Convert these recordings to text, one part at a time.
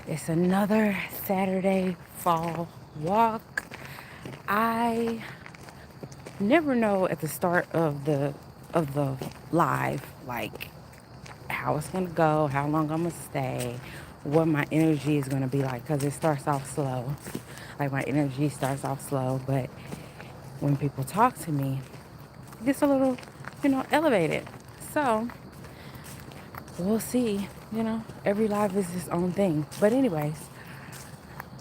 It's another Saturday fall walk. I never know at the start of the live like how it's gonna go, how long I'm gonna stay, what my energy is gonna be like because it starts off slow. Like my energy starts off slow, but when people talk to me, it gets a little, elevated. So we'll see. Every life is its own thing. But anyways,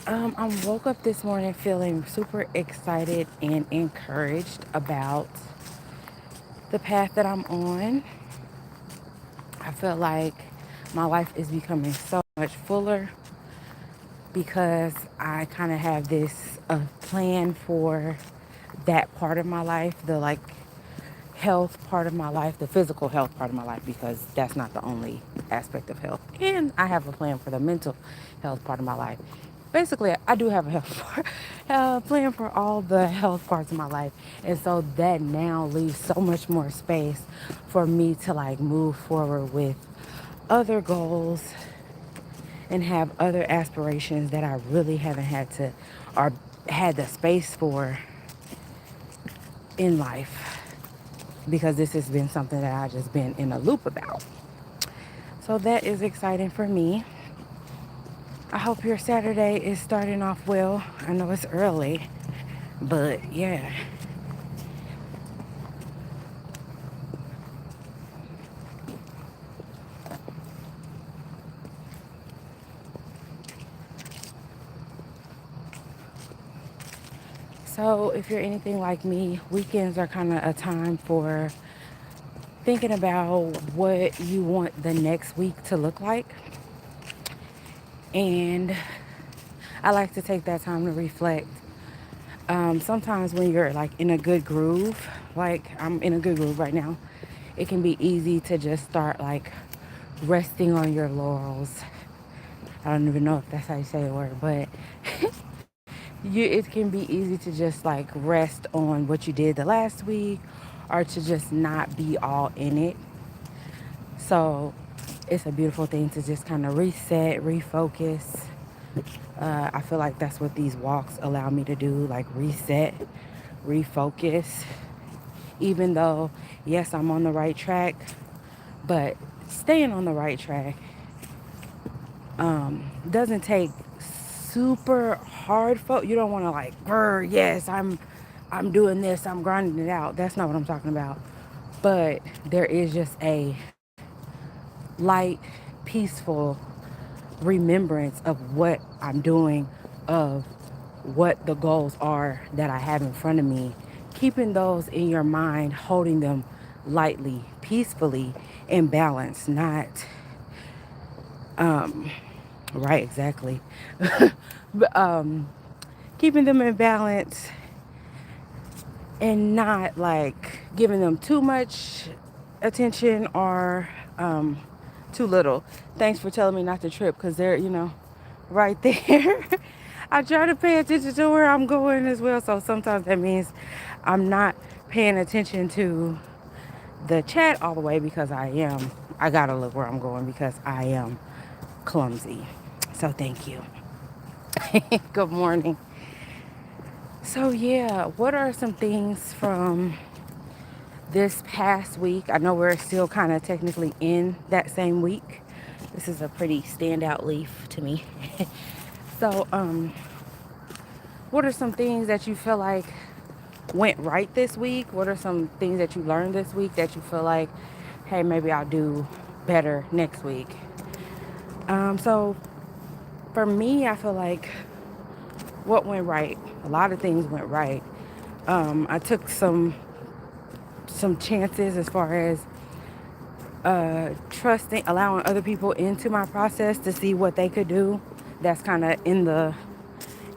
I woke up this morning feeling super excited and encouraged about the path that I'm on. I feel like my life is becoming so much fuller because I kind of have this plan for that part of my life, the like health part of my life, the physical health part of my life, because that's not the only aspect of health. And I have a plan for the mental health part of my life. Basically, I do have a plan for all the health parts of my life. And so that now leaves so much more space for me to like move forward with other goals and have other aspirations that I really haven't had to or had the space for in life because this has been something that I've just been in a loop about. So that is exciting for me. I hope your Saturday is starting off well. I know it's early, but yeah. So if you're anything like me, weekends are kind of a time for thinking about what you want the next week to look like. And I like to take that time to reflect. Sometimes when you're like in a good groove, like I'm in a good groove right now, it can be easy to just start like resting on your laurels. I don't even know if that's how you say the word, but it can be easy to just like rest on what you did the last week or to just not be all in it. So it's a beautiful thing to just kind of reset, refocus. I feel like that's what these walks allow me to do, like reset, refocus. Even though, yes, I'm on the right track, but staying on the right track doesn't take super hard You don't want to like, yes, I'm doing this, I'm grinding it out. That's not what I'm talking about. But there is just a light, peaceful remembrance of what I'm doing, of what the goals are that I have in front of me. Keeping those in your mind, holding them lightly, peacefully, in balance, not right, exactly. But, keeping them in balance and not like giving them too much attention or too little. Thanks for telling me not to trip because they're, right there. I try to pay attention to where I'm going as well. So sometimes that means I'm not paying attention to the chat all the way because I gotta look where I'm going because I am clumsy. So thank you. Good morning. So yeah, what are some things from this past week? I know we're still kind of technically in that same week. This is a pretty standout leaf to me. So, what are some things that you feel like went right this week? What are some things that you learned this week that you feel like, hey, maybe I'll do better next week? So for me, I feel like what went right, a lot of things went right. I took some chances as far as trusting, allowing other people into my process to see what they could do. That's kind of in the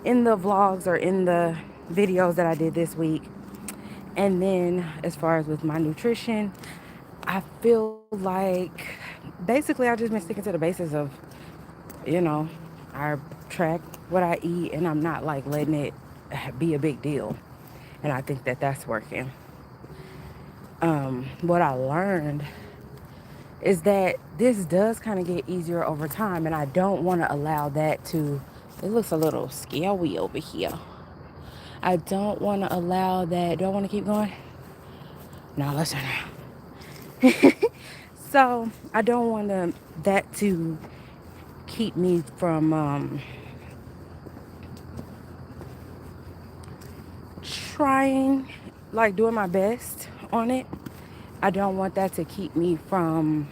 vlogs or in the videos that I did this week. And then as far as with my nutrition, I feel like basically I just been sticking to the basis of, you know, I track what I eat and I'm not like letting it be a big deal. And I think that that's working. What I learned is that this does kind of get easier over time, and I don't want to allow that to. It looks a little scary over here. I don't want to allow that. Do I want to keep going? No, listen. So I don't want that to keep me from trying, like doing my best on it. I don't want that to keep me from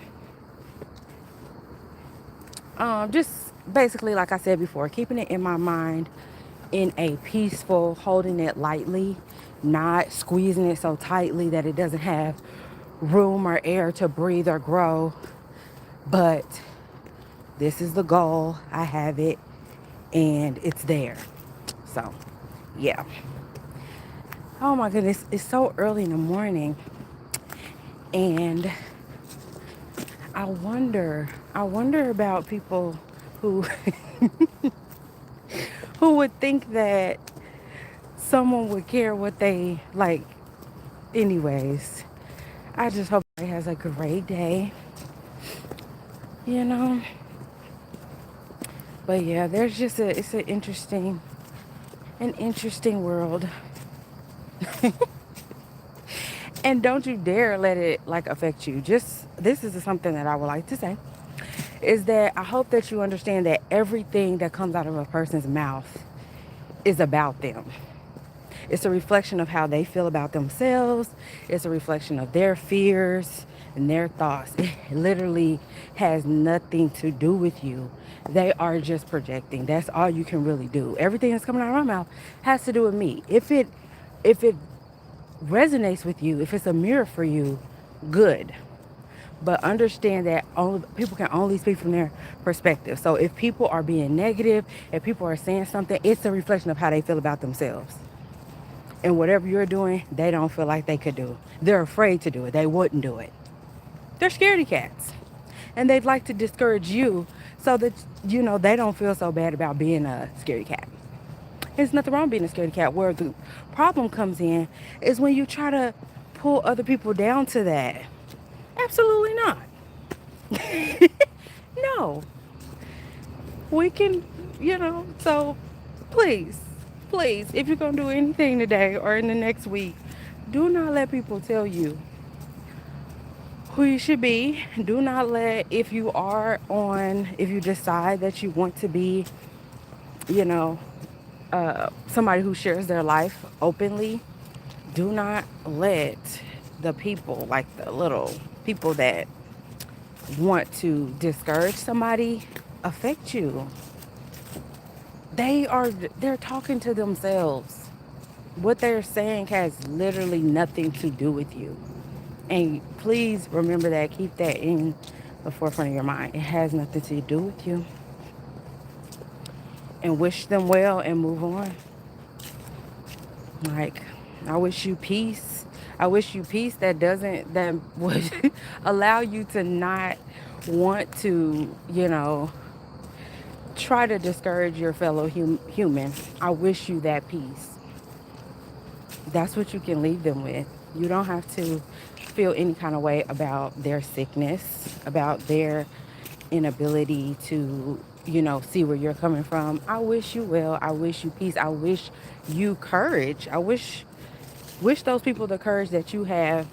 just basically, like I said before, keeping it in my mind in a peaceful, holding it lightly, not squeezing it so tightly that it doesn't have room or air to breathe or grow. But this is the goal. I have it and it's there. So, yeah. Oh my goodness, it's so early in the morning, and I wonder about people who who would think that someone would care what they like. Anyways, I just hope everybody has a great day, you know. But yeah, there's just it's an interesting world. And don't you dare let it like affect you. Just this is something that I would like to say is that I hope that you understand that everything that comes out of a person's mouth is about them. It's a reflection of how they feel about themselves. It's a reflection of their fears and their thoughts. It literally has nothing to do with you. They are just projecting. That's all you can really do. Everything that's coming out of my mouth has to do with me. If it resonates with you, if it's a mirror for you, good. But understand that only people can only speak from their perspective. So if people are being negative, if people are saying something, it's a reflection of how they feel about themselves. And whatever you're doing, they don't feel like they could do. They're afraid to do it. They wouldn't do it. They're scaredy cats. And they'd like to discourage you so that, they don't feel so bad about being a scaredy cat. There's nothing wrong being a scaredy cat. Where the problem comes in is when you try to pull other people down to that. Absolutely not. No. We can, so please, please, if you're going to do anything today or in the next week, do not let people tell you who you should be. Do not let, if you decide that you want to be, you know, somebody who shares their life openly, do not let the people, like the little people that want to discourage somebody, affect you. They're talking to themselves. What they're saying has literally nothing to do with you. And please remember that. Keep that in the forefront of your mind. It has nothing to do with you. And wish them well and move on. Like, I wish you peace. I wish you peace that would allow you to not want to, try to discourage your fellow human. I wish you that peace. That's what you can leave them with. You don't have to feel any kind of way about their sickness, about their inability to, see where you're coming from. I wish you well. I wish you peace. I wish you courage. I wish those people the courage that you have,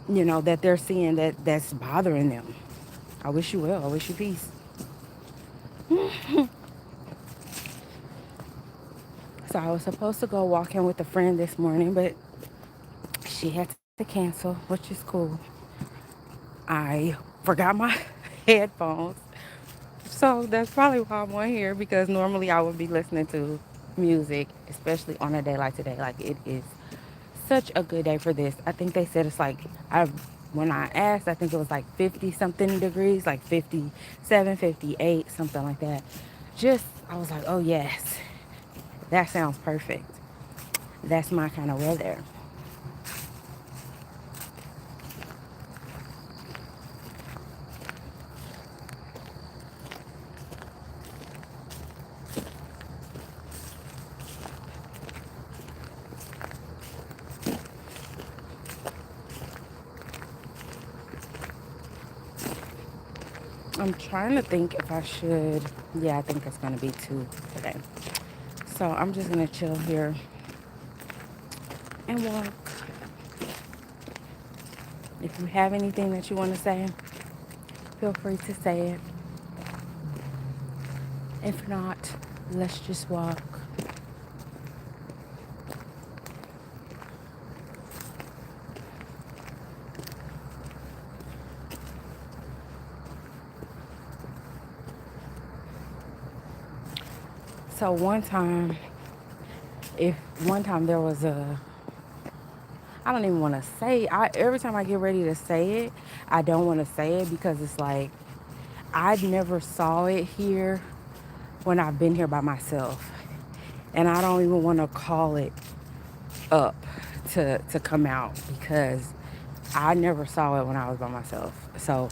that they're seeing that's bothering them. I wish you well. I wish you peace. So I was supposed to go walking with a friend this morning, but she had to cancel, which is cool. I forgot my headphones. So that's probably why I'm on here, because normally I would be listening to music, especially on a day like today. Like, it is such a good day for this. I think they said it's like, when I asked, I think it was like 50 something degrees, like 57, 58, something like that. I was like, oh yes, that sounds perfect. That's my kind of weather. I'm trying to think if I should. Yeah, I think it's going to be 2 today. So I'm just going to chill here and walk. If you have anything that you want to say, feel free to say it. If not, let's just walk. So one time there was I don't even want to say, every time I get ready to say it, I don't want to say it because it's like, I never saw it here when I've been here by myself. And I don't even want to call it up to come out because I never saw it when I was by myself. So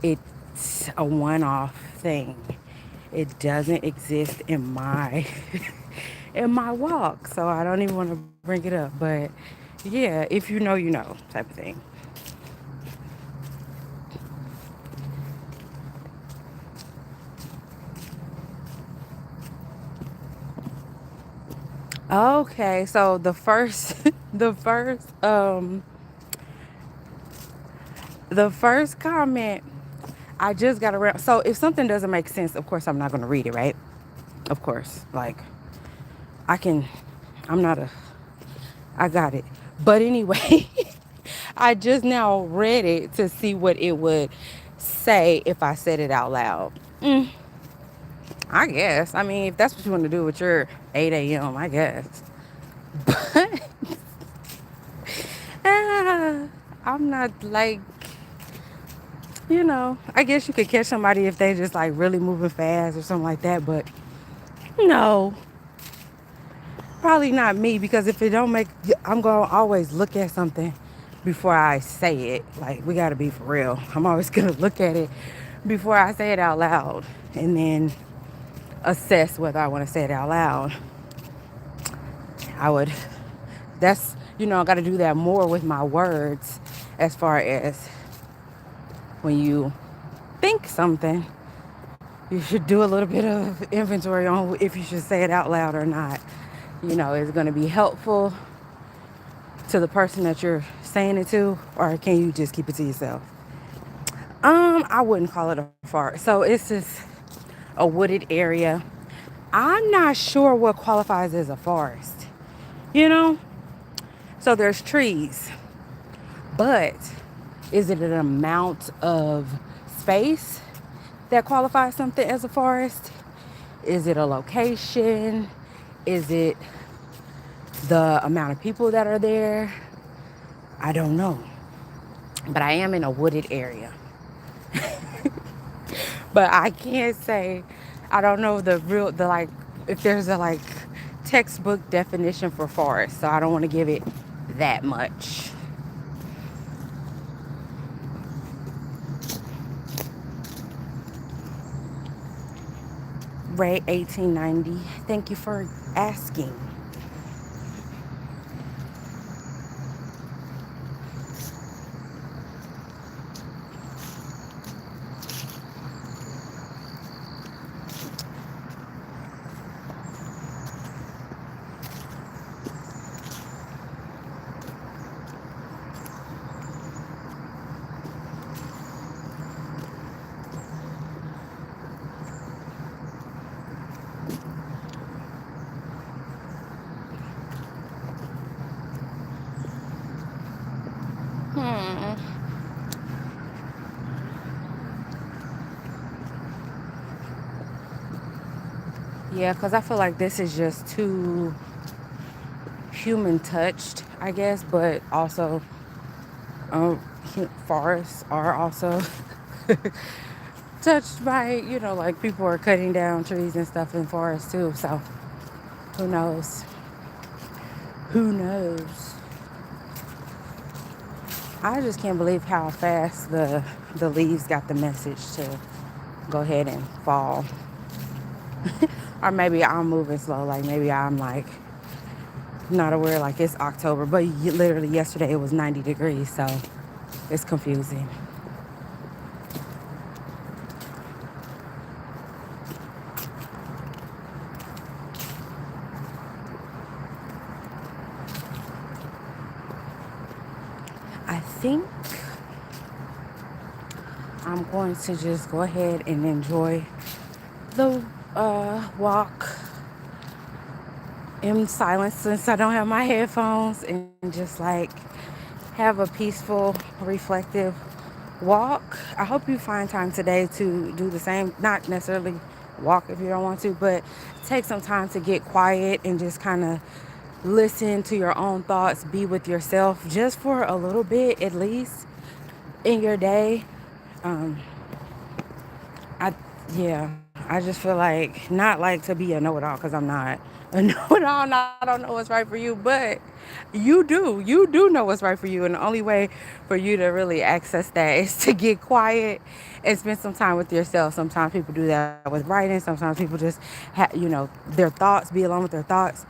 it's a one-off thing. It doesn't exist in my in my walk. So I don't even want to bring it up. But yeah, if you know type of thing. Okay, so the first the first comment I just got around. So if something doesn't make sense, of course I'm not going to read it, right? Of course. Like I can I'm not a I got it. But anyway, I just now read it to see what it would say if I said it out loud. I guess. I mean, if that's what you want to do with your 8 a.m., I guess. But I'm not like, I guess you could catch somebody if they just like really moving fast or something like that. But no, probably not me because if it don't make, I'm going to always look at something before I say it. Like, we got to be for real. I'm always going to look at it before I say it out loud and then assess whether I want to say it out loud. I would, I got to do that more with my words as far as when you think something, you should do a little bit of inventory on if you should say it out loud or not. Is it going to be helpful to the person that you're saying it to, or can you just keep it to yourself? I wouldn't call it a forest. So it's just a wooded area. I'm not sure what qualifies as a forest. So there's trees, but is it an amount of space that qualifies something as a forest? Is it a location? Is it the amount of people that are there? I don't know. But I am in a wooded area. But I can't say, I don't know if there's a textbook definition for forest. So I don't want to give it that much. Ray 1890, thank you for asking. Yeah, because I feel like this is just too human touched, I guess, but also forests are also touched by, like people are cutting down trees and stuff in forests too. So who knows? Who knows? I just can't believe how fast the leaves got the message to go ahead and fall. Or maybe I'm moving slow. Like maybe I'm like not aware like it's October. But literally yesterday it was 90 degrees. So it's confusing. think I'm going to just go ahead and enjoy the walk in silence since I don't have my headphones, and just like have a peaceful, reflective walk. I hope you find time today to do the same. Not necessarily walk if you don't want to, but take some time to get quiet and just kind of listen to your own thoughts, be with yourself just for a little bit at least in your day. Um, I yeah, I just feel like not like to be a know-it-all because I'm not a know-it-all. And I don't know what's right for you, but you do. You do know what's right for you, and the only way for you to really access that is to get quiet and spend some time with yourself. Sometimes people do that with writing. Sometimes people just their thoughts, be alone with their thoughts.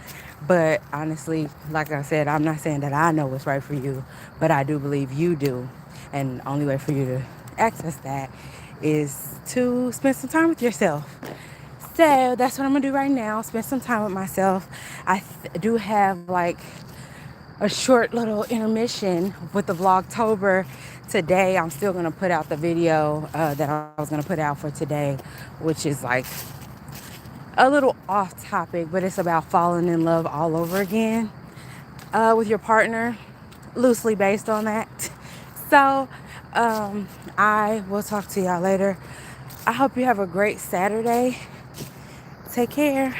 But honestly, like I said, I'm not saying that I know what's right for you, but I do believe you do. And the only way for you to access that is to spend some time with yourself. So that's what I'm gonna do right now. Spend some time with myself. Do have like a short little intermission with the Vlogtober today. I'm still gonna put out the video that I was gonna put out for today, which is like a little off topic, but it's about falling in love all over again with your partner, loosely based on that. So I will talk to y'all later. I hope you have a great Saturday. Take care.